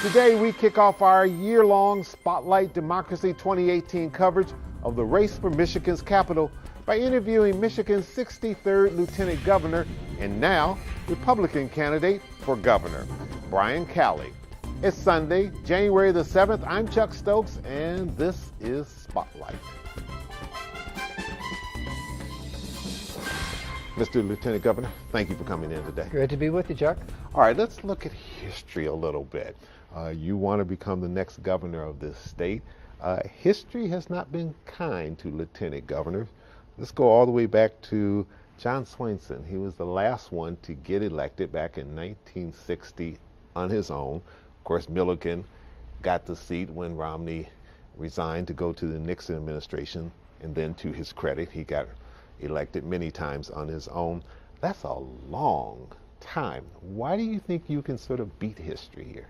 Today, we kick off our year-long Spotlight Democracy 2018 coverage of the race for Michigan's capital by interviewing Michigan's 63rd Lieutenant Governor and now Republican candidate for governor, Brian Calley. It's Sunday, January the 7th. I'm Chuck Stokes, and this is Spotlight. Mr. Lieutenant Governor, thank you for coming in today. Great to be with you, Chuck. All right, let's look at history a little bit. You want to become the next governor of this state. History has not been kind to lieutenant governors. Let's go all the way back to John Swainson. He was the last one to get elected back in 1960 on his own. Of course, Milliken got the seat when Romney resigned to go to the Nixon administration, and then to his credit, he got elected many times on his own. That's a long time. Why do you think you can sort of beat history here?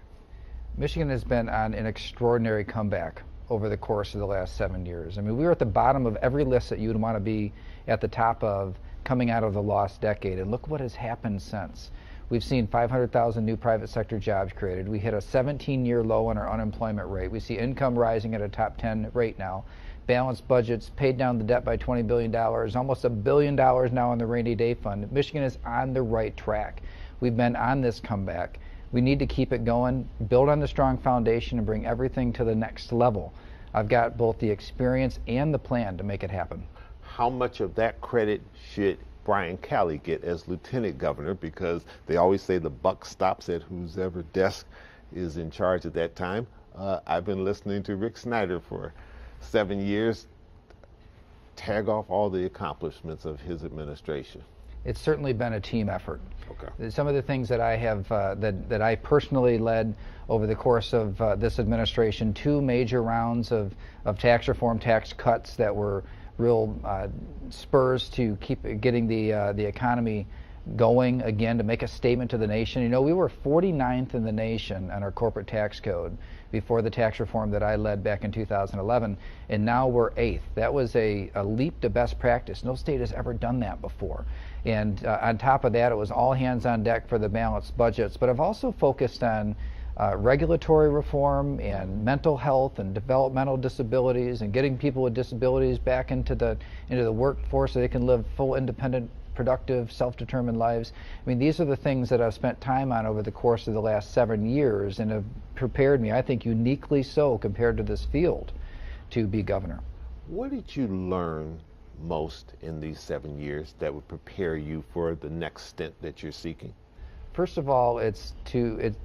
Michigan has been on an extraordinary comeback over the course of the last 7 years. I mean, we were at the bottom of every list that you'd want to be at the top of coming out of the lost decade, and look what has happened since. We've seen 500,000 new private sector jobs created. We hit a 17-year low on our unemployment rate. We see income rising at a top 10 rate now. Balanced budgets, paid down the debt by $20 billion, almost $1 billion now in the rainy day fund. Michigan is on the right track. We've been on this comeback. We need to keep it going, build on the strong foundation, and bring everything to the next level. I've got both the experience and the plan to make it happen. How much of that credit should Brian Calley get as lieutenant governor? Because they always say the buck stops at whoever desk is in charge at that time. I've been listening to Rick Snyder for 7 years tag off all the accomplishments of his administration. It's certainly been a team effort. Okay. Some of the things that I have that I personally led over the course of this administration, 2 major rounds of tax reform, tax cuts that were real spurs to keep getting the economy going again, to make a statement to the nation. You know, we were 49th in the nation on our corporate tax code before the tax reform that I led back in 2011, and now we're 8th. That was a leap to best practice. No state has ever done that before. And on top of that, it was all hands on deck for the balanced budgets. But I've also focused on regulatory reform and mental health and developmental disabilities and getting people with disabilities back into the workforce so they can live full, independent, productive, self-determined lives. I mean, these are the things that I've spent time on over the course of the last 7 years and have prepared me, I think uniquely so compared to this field, to be governor. What did you learn most in these 7 years that would prepare you for the next stint that you're seeking? First of all, it's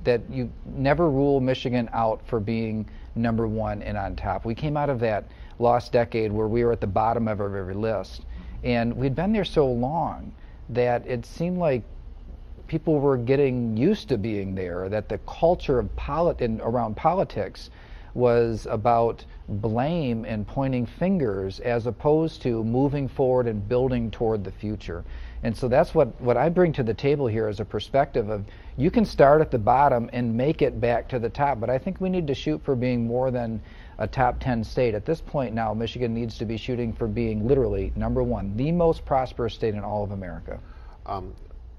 that you never rule Michigan out for being number one and on top. We came out of that lost decade where we were at the bottom of every list. And we'd been there so long that it seemed like people were getting used to being there, that the culture of around politics was about blame and pointing fingers as opposed to moving forward and building toward the future. And so that's what I bring to the table here as a perspective of you can start at the bottom and make it back to the top, but I think we need to shoot for being more than a top 10 state. At this point now, Michigan needs to be shooting for being literally number one, the most prosperous state in all of America.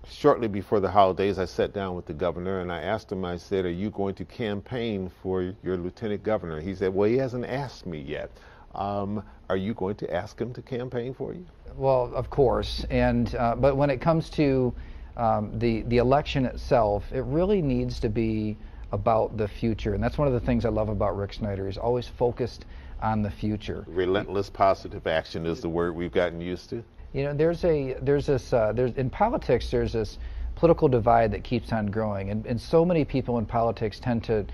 Shortly before the holidays, I sat down with the governor and I asked him, I said, are you going to campaign for your lieutenant governor? He said, well, he hasn't asked me yet. Are you going to ask him to campaign for you? Well, of course. And but when it comes to the election itself, it really needs to be about the future. And that's one of the things I love about Rick Snyder. He's always focused on the future. Relentless positive action is the word we've gotten used to. You know, there's in politics, there's this political divide that keeps on growing, and so many people in politics tend to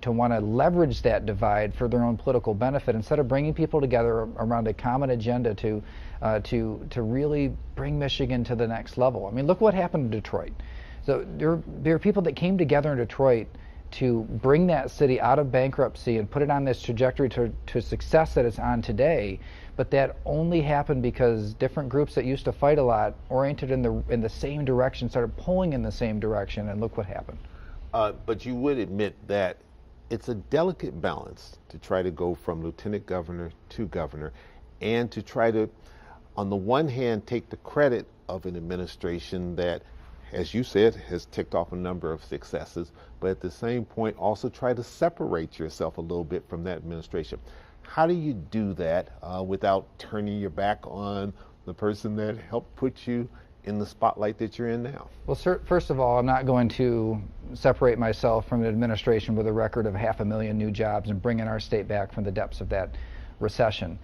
want to leverage that divide for their own political benefit instead of bringing people together around a common agenda to really bring Michigan to the next level. I mean, look what happened in Detroit. So there are people that came together in Detroit to bring that city out of bankruptcy and put it on this trajectory to success that it's on today. But that only happened because different groups that used to fight a lot oriented in the same direction, started pulling in the same direction, and look what happened. But you would admit that it's a delicate balance to try to go from lieutenant governor to governor and to try to, on the one hand, take the credit of an administration that as you said, has ticked off a number of successes, but at the same point also try to separate yourself a little bit from that administration. How do you do that without turning your back on the person that helped put you in the spotlight that you're in now? Well, sir, first of all, I'm not going to separate myself from an administration with a record of 500,000 new jobs and bringing our state back from the depths of that recession.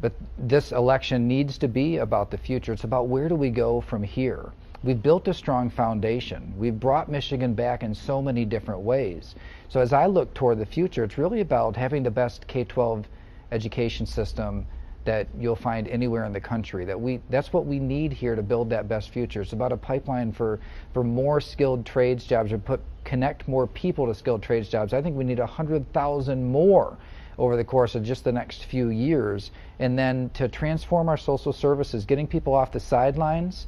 But this election needs to be about the future. It's about where do we go from here. We've built a strong foundation. We've brought Michigan back in so many different ways. So as I look toward the future, it's really about having the best K-12 education system that you'll find anywhere in the country. That's what we need here to build that best future. It's about a pipeline for more skilled trades jobs, or connect more people to skilled trades jobs. I think we need 100,000 more over the course of just the next few years, and then to transform our social services, getting people off the sidelines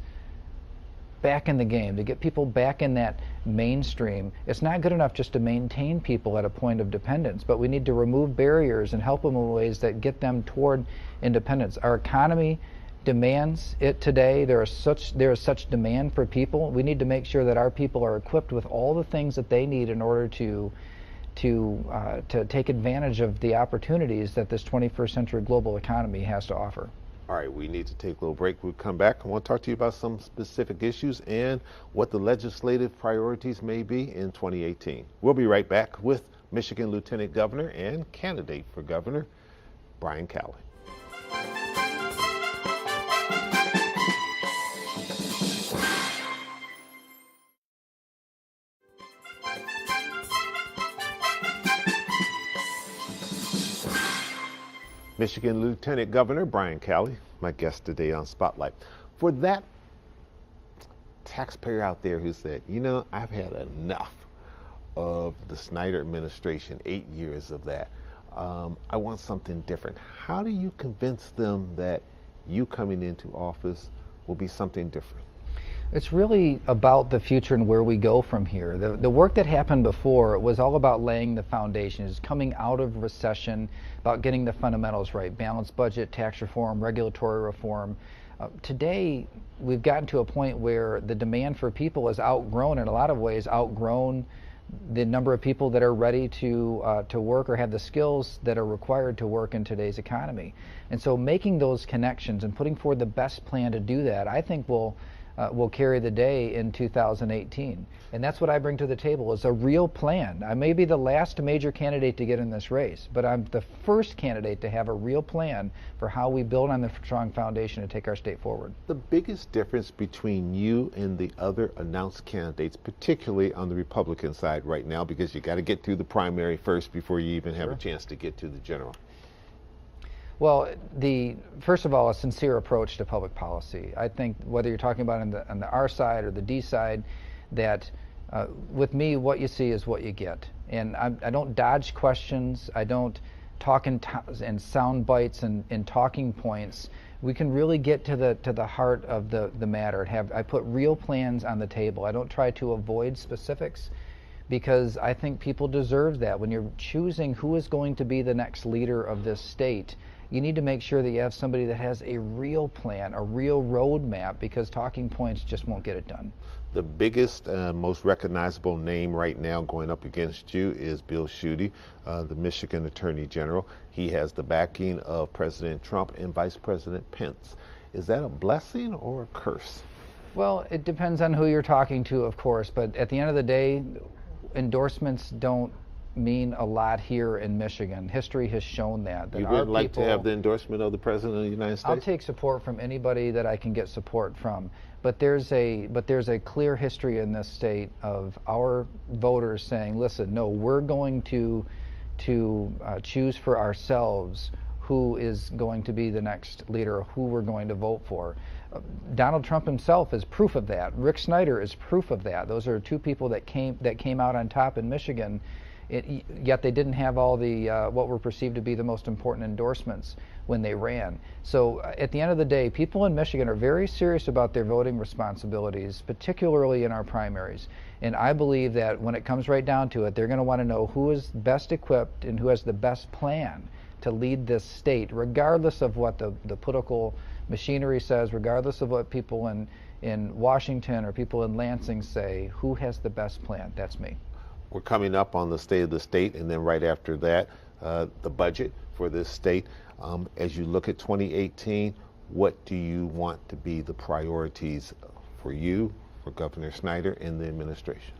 back in the game, to get people back in that mainstream. It's not good enough just to maintain people at a point of dependence, but we need to remove barriers and help them in ways that get them toward independence. Our economy demands it today. There is such demand for people. We need to make sure that our people are equipped with all the things that they need in order to take advantage of the opportunities that this 21st century global economy has to offer. All right, we need to take a little break. We'll come back. I want to talk to you about some specific issues and what the legislative priorities may be in 2018. We'll be right back with Michigan Lieutenant Governor and candidate for governor, Brian Calley. Michigan Lieutenant Governor Brian Calley, my guest today on Spotlight. For that taxpayer out there who said, you know, I've had enough of the Snyder administration, 8 years of that. I want something different. How do you convince them that you coming into office will be something different? It's really about the future and where we go from here. The work that happened before was all about laying the foundation. It's coming out of recession, about getting the fundamentals right, balanced budget, tax reform, regulatory reform. Today, we've gotten to a point where the demand for people is outgrown, in a lot of ways, outgrown the number of people that are ready to work or have the skills that are required to work in today's economy. And so making those connections and putting forward the best plan to do that, I think will carry the day in 2018. And that's what I bring to the table, is a real plan. I may be the last major candidate to get in this race, but I'm the first candidate to have a real plan for how we build on the strong foundation to take our state forward. The biggest difference between you and the other announced candidates, particularly on the Republican side right now, because you got to get through the primary first before you even have a chance to get to the general. Well, first of all, a sincere approach to public policy. I think whether you're talking about on the R side or the D side, that with me, what you see is what you get. And I don't dodge questions. I don't talk in sound bites and talking points. We can really get to the heart of the matter. I put real plans on the table. I don't try to avoid specifics, because I think people deserve that. When you're choosing who is going to be the next leader of this state, you need to make sure that you have somebody that has a real plan, a real roadmap, because talking points just won't get it done. The biggest, most recognizable name right now going up against you is Bill Schuette, the Michigan Attorney General. He has the backing of President Trump and Vice President Pence. Is that a blessing or a curse? Well, it depends on who you're talking to, of course, but at the end of the day, endorsements don't mean a lot here in Michigan. History has shown that you would like to have the endorsement of the President of the United States? I'll take support from anybody that I can get support from. But there's a clear history in this state of our voters saying, listen, no, we're going to choose for ourselves who is going to be the next leader, who we're going to vote for. Donald Trump himself is proof of that. Rick Snyder is proof of that. Those are two people that came out on top in Michigan. Yet they didn't have all the what were perceived to be the most important endorsements when they ran. So at the end of the day, people in Michigan are very serious about their voting responsibilities, particularly in our primaries. And I believe that when it comes right down to it, they're going to want to know who is best equipped and who has the best plan to lead this state, regardless of what the political Machinery says, regardless of what people in Washington or people in Lansing say, who has the best plan? That's me. We're coming up on the state of the state, and then right after that, the budget for this state. As you look at 2018, what do you want to be the priorities for you, for Governor Snyder, and the administration?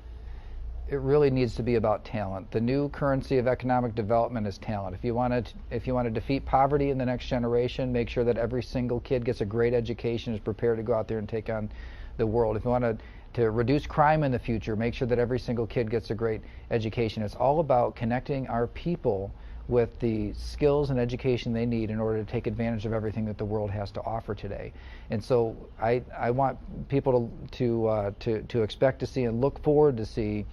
It really needs to be about talent. The new currency of economic development is talent. If you want to defeat poverty in the next generation, make sure that every single kid gets a great education, is prepared to go out there and take on the world. If you want to reduce crime in the future, make sure that every single kid gets a great education. It's all about connecting our people with the skills and education they need in order to take advantage of everything that the world has to offer today. And so I want people to expect to see and look forward to see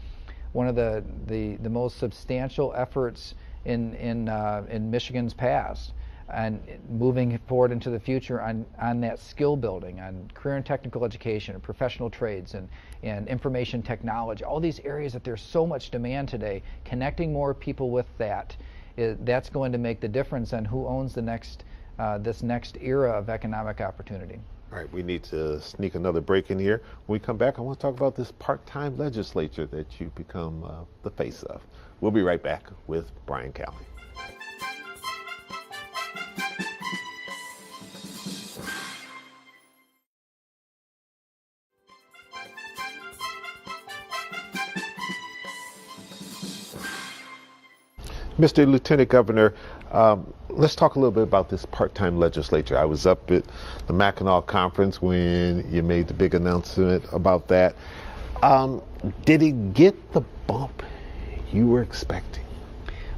one of the most substantial efforts in Michigan's past, and moving forward into the future on that skill building, on career and technical education, and professional trades, and information technology, all these areas that there's so much demand today. Connecting more people with that's going to make the difference on who owns the this next era of economic opportunity. All right, we need to sneak another break in here. When we come back, I want to talk about this part-time legislature that you become the face of. We'll be right back with Brian Calley. Mr. Lieutenant Governor, let's talk a little bit about this part-time legislature. I was up at the Mackinac conference when you made the big announcement about that. Did it get the bump you were expecting?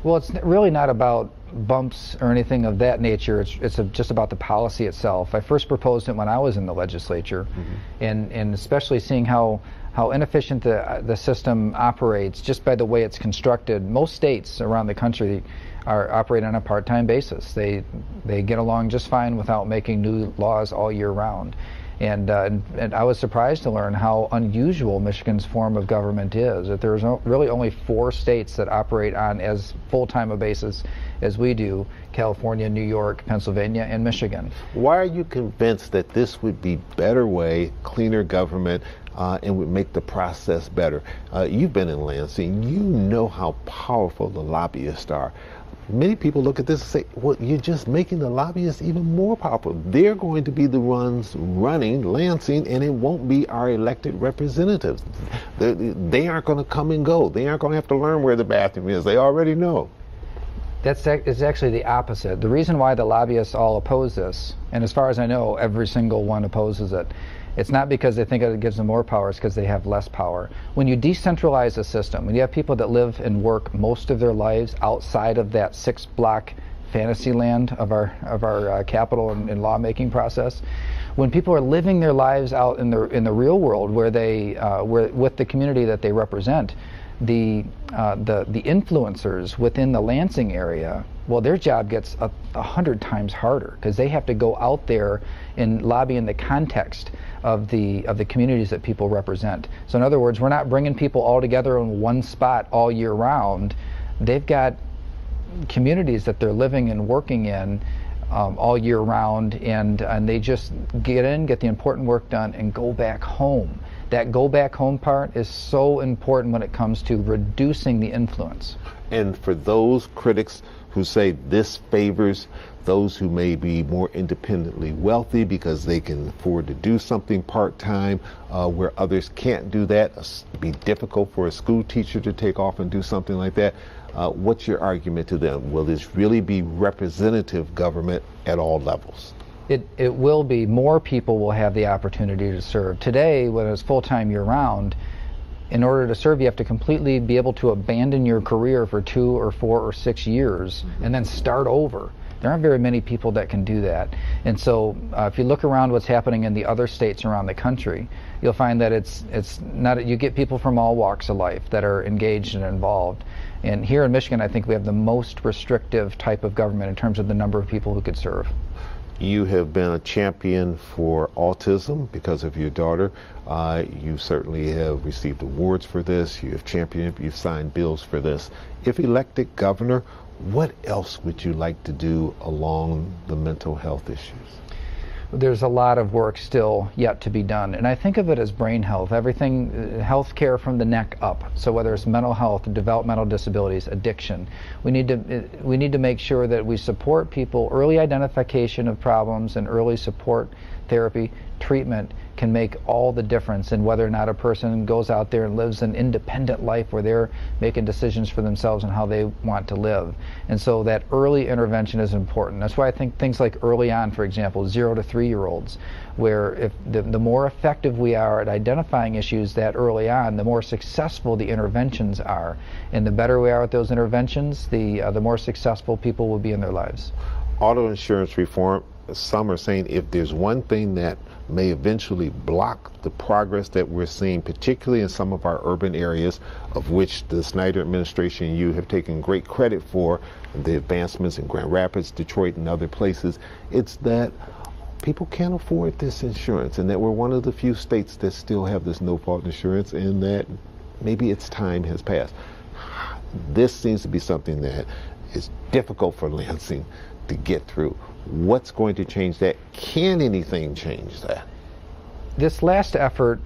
Well, it's really not about bumps or anything of that nature. It's just about the policy itself. I first proposed it when I was in the legislature, and especially seeing how inefficient the system operates just by the way it's constructed. Most states around the country operate on a part-time basis. They get along just fine without making new laws all year round. And I was surprised to learn how unusual Michigan's form of government is. That there's really only 4 states that operate on as full-time a basis as we do: California, New York, Pennsylvania, and Michigan. Why are you convinced that this would be better way, cleaner government, and would make the process better? You've been in Lansing. You know how powerful the lobbyists are. Many people look at this and say, well, you're just making the lobbyists even more powerful. They're going to be the ones running Lansing, and it won't be our elected representatives. They aren't going to come and go. They aren't going to have to learn where the bathroom is. They already know. It's actually the opposite. The reason why the lobbyists all oppose this, and as far as I know, every single one opposes it, it's not because they think it gives them more power, it's because they have less power. When you decentralize a system, when you have people that live and work most of their lives outside of that 6-block fantasy land of our capital and lawmaking process, when people are living their lives out in the real world, where with the community that they represent, the influencers within the Lansing area, well, their job gets 100 times harder, because they have to go out there and lobby in the context of the communities that people represent. So in other words, we're not bringing people all together in one spot all year round. They've got communities that they're living and working in all year round, and they just get the important work done and go back home. That go back home part is so important when it comes to reducing the influence. And for those critics who say this favors those who may be more independently wealthy because they can afford to do something part-time, where others can't do that, it'd be difficult for a school teacher to take off and do something like that, what's your argument to them? Will this really be representative government at all levels? It will be. More people will have the opportunity to serve. Today, when it's full-time year-round, in order to serve, you have to completely be able to abandon your career for 2 or 4 or 6 years and then start over. There aren't very many people that can do that. And so if you look around what's happening in the other states around the country, you'll find that it's not, you get people from all walks of life that are engaged and involved. And here in Michigan, I think we have the most restrictive type of government in terms of the number of people who could serve. You have been a champion for autism because of your daughter. You certainly have received awards for this. You have championed, you've signed bills for this. If elected governor, what else would you like to do along the mental health issues? there's a lot of work still yet to be done. And I think of it as brain health, everything, health care from the neck up. So whether it's mental health, developmental disabilities, addiction, we need to make sure that we support people. Early identification of problems and early support, therapy, treatment can make all the difference in whether or not a person goes out there and lives an independent life where they're making decisions for themselves and how they want to live. And so that early intervention is important. That's why I think things like early on, for example, 0 to 3-year-olds, where if the more effective we are at identifying issues that early on, the more successful the interventions are. And the better we are at those interventions, the more successful people will be in their lives. Auto insurance reform, some are saying if there's one thing that may eventually block the progress that we're seeing, particularly in some of our urban areas, of which the Snyder administration and you have taken great credit for, the advancements in Grand Rapids, Detroit, and other places, it's that people can't afford this insurance, and that we're one of the few states that still have this no-fault insurance, and that maybe its time has passed. This seems to be something that is difficult for Lansing to get through. What's going to change that? Can anything change that? This last effort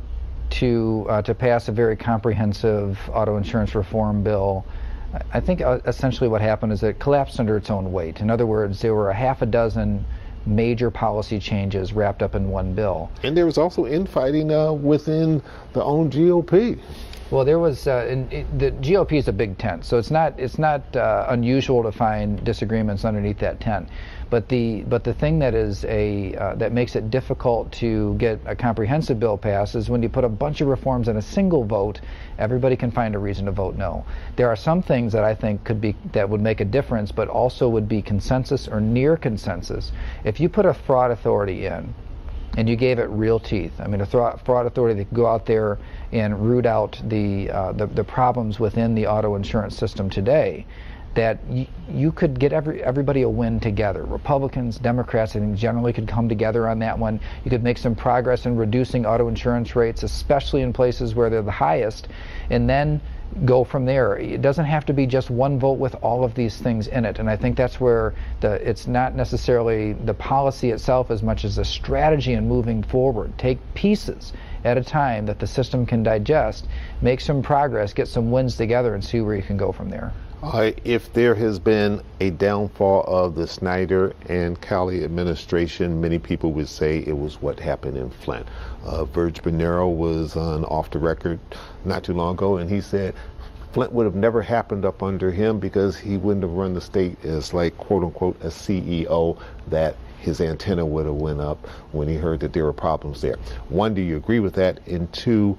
to pass a very comprehensive auto insurance reform bill, I think essentially what happened is it collapsed under its own weight. In other words, there were a half a dozen major policy changes wrapped up in one bill. And there was also infighting within the own GOP. Well, there was the GOP is a big tent, so it's not unusual to find disagreements underneath that tent. But the thing that is that makes it difficult to get a comprehensive bill passed is when you put a bunch of reforms in a single vote, everybody can find a reason to vote no. There are some things that I think that would make a difference, but also would be consensus or near consensus. If you put a fraud authority in, and you gave it real teeth. I mean, a fraud authority that could go out there and root out the problems within the auto insurance system today, that you could get everybody a win together. Republicans, Democrats, I think generally could come together on that one. You could make some progress in reducing auto insurance rates, especially in places where they're the highest, and then go from there. It doesn't have to be just one vote with all of these things in it, and I think that's where it's not necessarily the policy itself as much as the strategy in moving forward. Take pieces at a time that the system can digest, make some progress, get some wins together, and see where you can go from there. If there has been a downfall of the Snyder and Calley administration, many people would say it was what happened in Flint. Virg Bonero was on Off the Record not too long ago, and he said Flint would have never happened up under him because he wouldn't have run the state as, like, quote unquote, a CEO, that his antenna would have went up when he heard that there were problems there. One, do you agree with that? And two,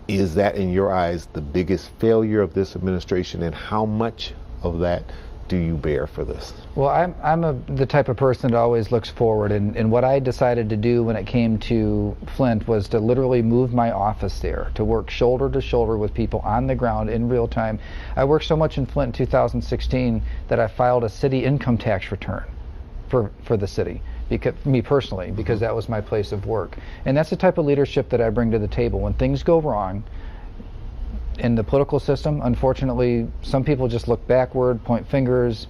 is that, in your eyes, the biggest failure of this administration, and how much of that do you bear for this? Well, I'm the type of person that always looks forward, and what I decided to do when it came to Flint was to literally move my office there, to work shoulder to shoulder with people on the ground in real time. I worked so much in Flint in 2016 that I filed a city income tax return for the city. Me personally, because that was my place of work. And that's the type of leadership that I bring to the table. When things go wrong in the political system, unfortunately, some people just look backward, point fingers,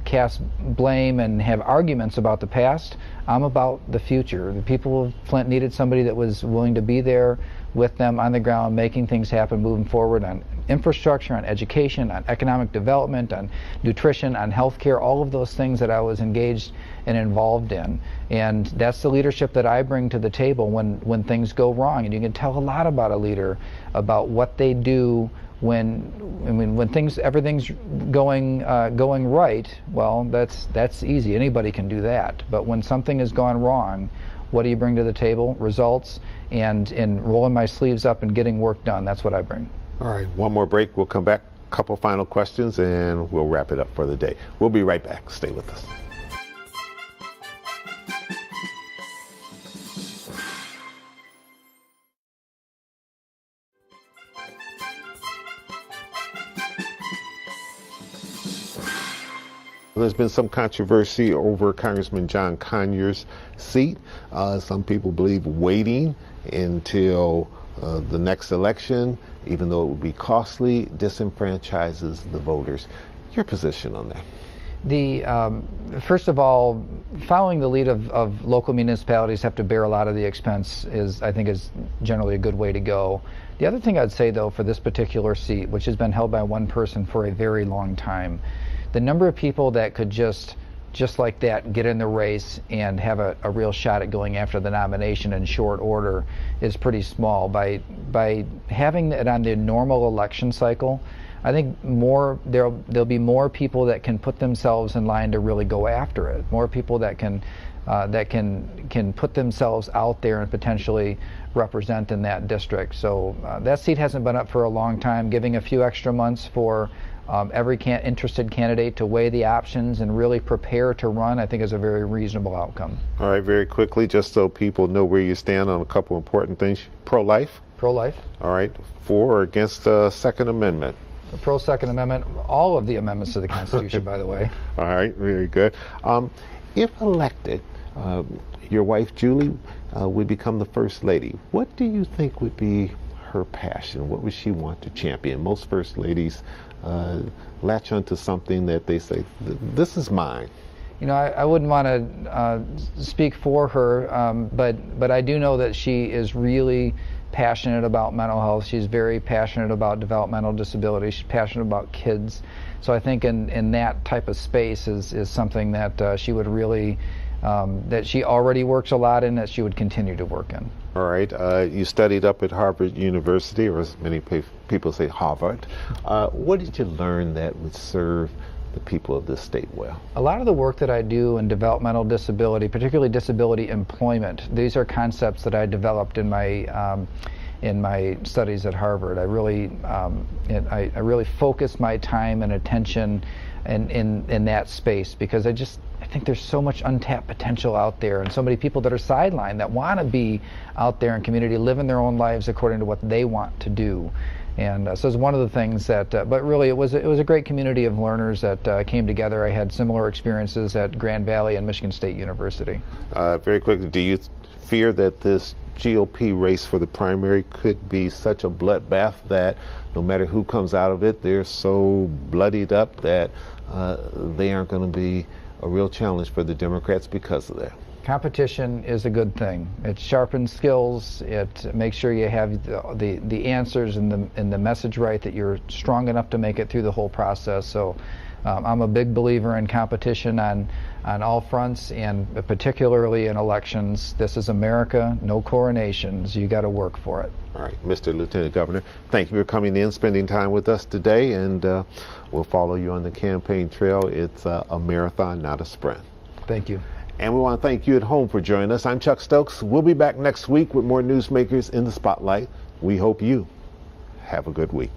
cast blame, and have arguments about the past. I'm about the future. The people of Flint needed somebody that was willing to be there with them on the ground, making things happen, moving forward on infrastructure, on education, on economic development, on nutrition, on healthcare, all of those things that I was engaged and involved in. And that's the leadership that I bring to the table when things go wrong. And you can tell a lot about a leader, about what they do when everything's going right. Well, that's easy. Anybody can do that. But when something has gone wrong, what do you bring to the table? Results, and rolling my sleeves up and getting work done. That's what I bring. All right, one more break. We'll come back, a couple final questions, and we'll wrap it up for the day. We'll be right back. Stay with us. There's been some controversy over Congressman John Conyers' seat. Some people believe waiting until the next election, even though it would be costly, disenfranchises the voters. Your position on that? First of all, following the lead of local municipalities have to bear a lot of the expense I think is generally a good way to go. The other thing I'd say though for this particular seat, which has been held by one person for a very long time, the number of people that could just like that get in the race and have a real shot at going after the nomination in short order is pretty small. By having it on the normal election cycle, I think there'll be more people that can put themselves in line to really go after it. More people that can put themselves out there and potentially represent in that district. So that seat hasn't been up for a long time. Giving a few extra months for every interested candidate to weigh the options and really prepare to run, I think is a very reasonable outcome. All right, very quickly, just so people know where you stand on a couple important things. Pro-life? Pro-life. All right. For or against the Second Amendment? Pro-Second Amendment, all of the amendments to the Constitution, by the way. All right, very good. If elected, your wife, Julie, would become the First Lady. What do you think would be her passion? What would she want to champion? Most First Ladies latch onto something that they say, this is mine. You know, I wouldn't want to speak for her, but I do know that she is really passionate about mental health. She's very passionate about developmental disability. She's passionate about kids. So I think in that type of space is something that she would really, that she already works a lot in, that she would continue to work in. All right. You studied up at Harvard University, or as many people say, Harvard. What did you learn that would serve the people of this state well? A lot of the work that I do in developmental disability, particularly disability employment, these are concepts that I developed in my studies at Harvard. I really focus my time and attention in that space, because I think there's so much untapped potential out there, and so many people that are sidelined that want to be out there in community, living their own lives according to what they want to do. And so it's one of the things that, but really it was a great community of learners that came together. I had similar experiences at Grand Valley and Michigan State University. Very quickly, do you fear that this GOP race for the primary could be such a bloodbath that no matter who comes out of it, they're so bloodied up that they aren't going to be a real challenge for the Democrats because of that? Competition is a good thing. It sharpens skills. It makes sure you have the answers and the message right, that you're strong enough to make it through the whole process. So I'm a big believer in competition on all fronts, and particularly in elections. This is America, no coronations. You got to work for it. All right, Mr. Lieutenant Governor, thank you for coming in, spending time with us today, and we'll follow you on the campaign trail. It's a marathon, not a sprint. Thank you. And we want to thank you at home for joining us. I'm Chuck Stokes. We'll be back next week with more newsmakers in the spotlight. We hope you have a good week.